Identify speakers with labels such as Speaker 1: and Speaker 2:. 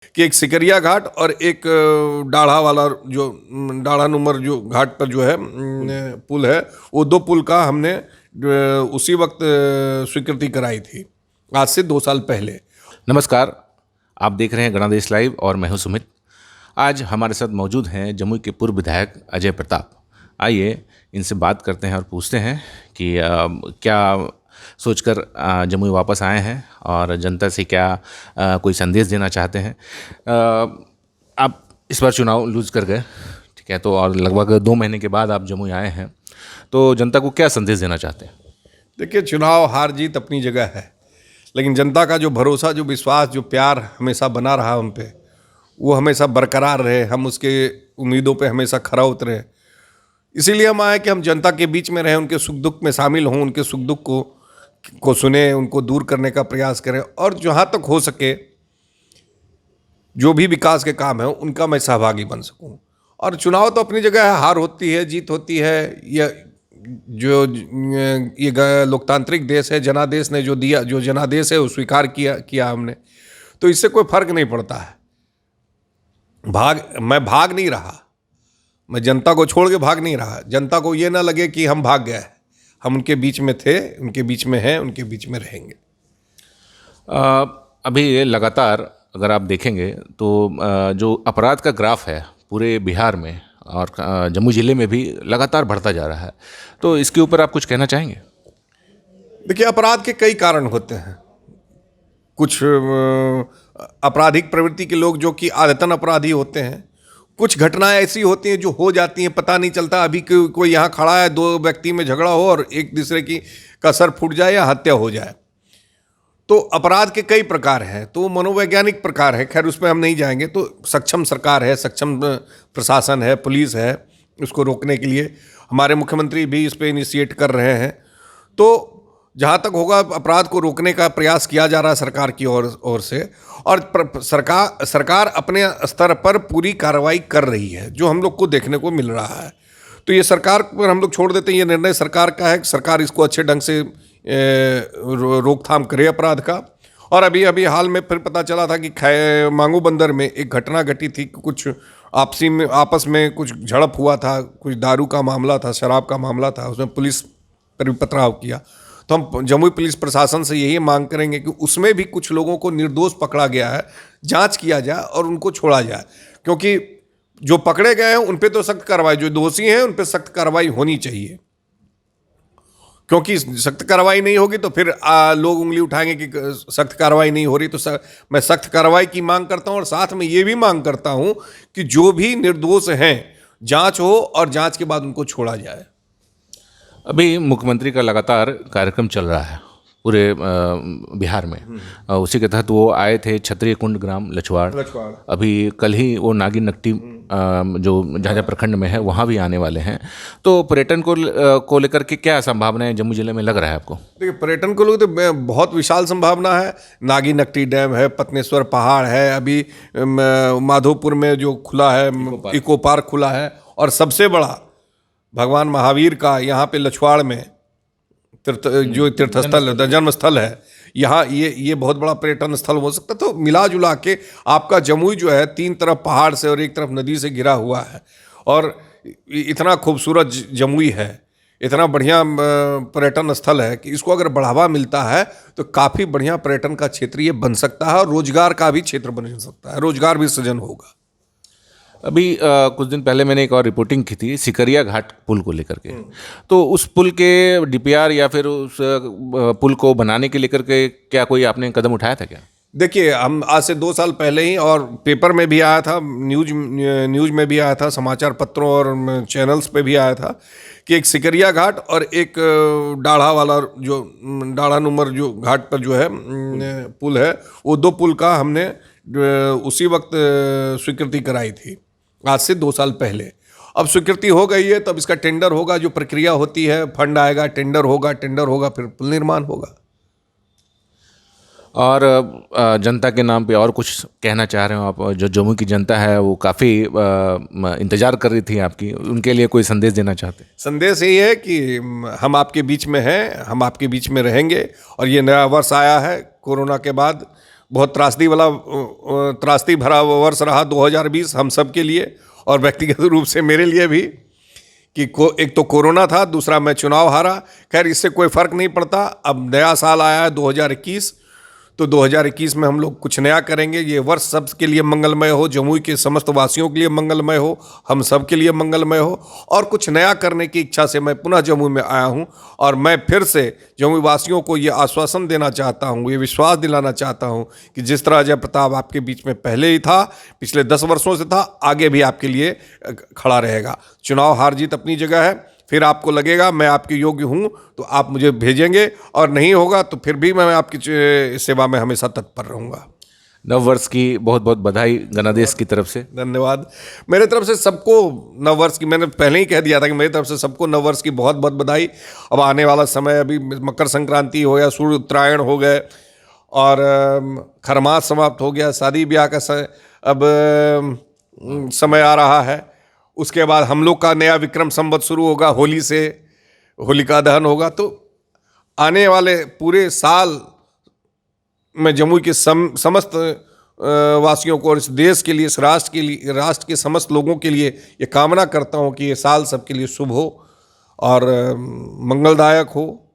Speaker 1: कि एक सिकरिया घाट और एक डाढ़ा वाला जो डाढ़ा नुमर जो घाट पर जो है पुल है, वो दो पुल का हमने उसी वक्त स्वीकृति कराई थी, आज से 2 साल पहले।
Speaker 2: नमस्कार, आप देख रहे हैं गणदेश लाइव और मैं हूं सुमित। आज हमारे साथ मौजूद हैं जमुई के पूर्व विधायक अजय प्रताप। आइए इनसे बात करते हैं और पूछते हैं कि क्या सोचकर जमुई वापस आए हैं और जनता से क्या कोई संदेश देना चाहते हैं। आप इस बार चुनाव लूज कर गए, ठीक है, तो और लगभग 2 महीने के बाद आप जमुई आए हैं, तो जनता को क्या संदेश देना चाहते हैं?
Speaker 1: देखिए, चुनाव हार जीत अपनी जगह है, लेकिन जनता का जो भरोसा, जो विश्वास, जो प्यार हमेशा बना रहा हम पे, वो हमेशा बरकरार रहे। हम उसके उम्मीदों पे हमेशा खरा उतरे। इसीलिए हम आए कि हम जनता के बीच में रहें, उनके सुख दुख में शामिल हों, उनके सुख दुख को सुने, उनको दूर करने का प्रयास करें, और जहाँ तक हो सके जो भी विकास के काम है उनका मैं सहभागी बन सकूं। और चुनाव तो अपनी जगह है, हार होती है, जीत होती है। ये लोकतांत्रिक देश है, जनादेश ने जो दिया, जो जनादेश है वो स्वीकार किया हमने, तो इससे कोई फर्क नहीं पड़ता है। मैं भाग नहीं रहा, मैं जनता को छोड़ के भाग नहीं रहा। जनता को ये ना लगे कि हम भाग गए, हम उनके बीच में थे, उनके बीच में हैं, उनके बीच में रहेंगे।
Speaker 2: अभी ये लगातार अगर आप देखेंगे तो जो अपराध का ग्राफ है पूरे बिहार में और जम्मू ज़िले में भी लगातार बढ़ता जा रहा है, तो इसके ऊपर आप कुछ कहना चाहेंगे?
Speaker 1: देखिए, अपराध के कई कारण होते हैं। कुछ आपराधिक प्रवृत्ति के लोग जो कि आदतन अपराधी होते हैं, कुछ घटनाएं ऐसी होती हैं जो हो जाती हैं, पता नहीं चलता। अभी कोई यहाँ खड़ा है, 2 व्यक्ति में झगड़ा हो और एक दूसरे का सर फूट जाए या हत्या हो जाए। तो अपराध के कई प्रकार हैं, तो मनोवैज्ञानिक प्रकार है, खैर उस पर हम नहीं जाएंगे। तो सक्षम सरकार है, सक्षम प्रशासन है, पुलिस है, उसको रोकने के लिए हमारे मुख्यमंत्री भी इस पर इनिशिएट कर रहे हैं। तो जहाँ तक होगा अपराध को रोकने का प्रयास किया जा रहा है सरकार की ओर से, और सरकार अपने स्तर पर पूरी कार्रवाई कर रही है, जो हम लोग को देखने को मिल रहा है। तो ये सरकार पर हम लोग छोड़ देते हैं, ये निर्णय सरकार का है। सरकार इसको अच्छे ढंग से रोकथाम करे अपराध का। और अभी हाल में फिर पता चला था कि मांगू बंदर में एक घटना घटी थी, कुछ आपस में कुछ झड़प हुआ था, कुछ दारू का मामला था, शराब का मामला था, उसमें पुलिस पर भी पथराव किया। तो हम जमुई पुलिस प्रशासन से यही मांग करेंगे कि उसमें भी कुछ लोगों को निर्दोष पकड़ा गया है, जांच किया जाए और उनको छोड़ा जाए। क्योंकि जो पकड़े गए हैं उन पे तो सख्त कार्रवाई, जो दोषी हैं उन पे सख्त कार्रवाई होनी चाहिए। क्योंकि सख्त कार्रवाई नहीं होगी तो फिर लोग उंगली उठाएंगे कि सख्त कार्रवाई नहीं हो रही। तो मैं सख्त कार्रवाई की मांग करता हूं, और साथ में ये भी मांग करता हूं कि जो भी निर्दोष हैं जांच हो और जांच के बाद उनको छोड़ा जाए।
Speaker 2: अभी मुख्यमंत्री का लगातार कार्यक्रम चल रहा है पूरे बिहार में। उसी के तहत वो आए थे क्षत्रिय कुंड ग्राम लछवाड़। अभी कल ही वो नागिन नकटी जो झाझा प्रखंड में है वहाँ भी आने वाले हैं। तो पर्यटन को लेकर के क्या संभावनाएं जम्मू जिले में लग रहा है आपको? देखिए,
Speaker 1: पर्यटन को लेकर तो बहुत विशाल संभावना है। नागिन नकटी डैम है, पत्नेश्वर पहाड़ है, अभी माधोपुर में जो खुला है इको पार्क खुला है, और सबसे बड़ा भगवान महावीर का यहाँ पे लछवाड़ में जो तीर्थस्थल, जन्म स्थल है, यहाँ ये बहुत बड़ा पर्यटन स्थल हो सकता है। तो मिला जुला के आपका जमुई जो है 3 तरफ पहाड़ से और 1 तरफ नदी से घिरा हुआ है, और इतना खूबसूरत जमुई है, इतना बढ़िया पर्यटन स्थल है कि इसको अगर बढ़ावा मिलता है तो काफ़ी बढ़िया पर्यटन का क्षेत्र ये बन सकता है, और रोजगार का भी क्षेत्र बन सकता है, रोजगार भी सृजन होगा।
Speaker 2: अभी कुछ दिन पहले मैंने एक और रिपोर्टिंग की थी सिकरिया घाट पुल को लेकर के। तो उस पुल के डीपीआर या फिर उस पुल को बनाने के लेकर के क्या कोई आपने कदम उठाया था क्या?
Speaker 1: देखिए, हम आज से 2 साल पहले ही, और पेपर में भी आया था, न्यूज में भी आया था, समाचार पत्रों और चैनल्स पे भी आया था कि एक सिकरिया घाट और एक डाढ़ा वाला जो डाढ़ा नुमर जो घाट पर जो है पुल है, वो 2 पुल का हमने उसी वक्त स्वीकृति कराई थी, आज से 2 साल पहले। अब स्वीकृति हो गई है, तब इसका टेंडर होगा, जो प्रक्रिया होती है, फंड आएगा, टेंडर होगा, फिर पुल निर्माण होगा।
Speaker 2: और जनता के नाम पे और कुछ कहना चाह रहे हो आप? जो जम्मू की जनता है वो काफ़ी इंतज़ार कर रही थी आपकी, उनके लिए कोई संदेश देना चाहते हैं?
Speaker 1: संदेश यही है कि हम आपके बीच में हैं, हम आपके बीच में रहेंगे। और ये नया वर्ष आया है कोरोना के बाद, बहुत त्रासदी भरा वर्ष रहा 2020 हम सब के लिए, और व्यक्तिगत रूप से मेरे लिए भी, कि एक तो कोरोना था, दूसरा मैं चुनाव हारा। खैर इससे कोई फ़र्क नहीं पड़ता। अब नया साल आया है 2021, तो 2021 में हम लोग कुछ नया करेंगे। ये वर्ष सब के लिए मंगलमय हो, जमुई के समस्त वासियों के लिए मंगलमय हो, हम सब के लिए मंगलमय हो। और कुछ नया करने की इच्छा से मैं पुनः जमुई में आया हूँ, और मैं फिर से जमुई वासियों को ये आश्वासन देना चाहता हूँ, ये विश्वास दिलाना चाहता हूँ कि जिस तरह अजय प्रताप आपके बीच में पहले ही था, पिछले 10 वर्षों से था, आगे भी आपके लिए खड़ा रहेगा। चुनाव हार जीत अपनी जगह है, फिर आपको लगेगा मैं आपके योग्य हूँ तो आप मुझे भेजेंगे, और नहीं होगा तो फिर भी मैं आपकी सेवा में हमेशा तत्पर रहूँगा।
Speaker 2: नव वर्ष की बहुत बहुत बधाई गणादेश की तरफ से।
Speaker 1: धन्यवाद। मेरे तरफ से सबको नव वर्ष की, मैंने पहले ही कह दिया था कि मेरी तरफ से सबको नव वर्ष की बहुत बहुत बधाई। अब आने वाला समय, अभी मकर संक्रांति हो गया, सूर्य उत्तरायण हो गए, और खरमास समाप्त हो गया, शादी ब्याह का अब समय आ रहा है। उसके बाद हम लोग का नया विक्रम संवत शुरू होगा, होली से होलिका दहन होगा। तो आने वाले पूरे साल में जमुई के समस्त वासियों को और इस देश के लिए, इस राष्ट्र के समस्त लोगों के लिए ये कामना करता हूँ कि ये साल सबके लिए शुभ हो और मंगलदायक हो।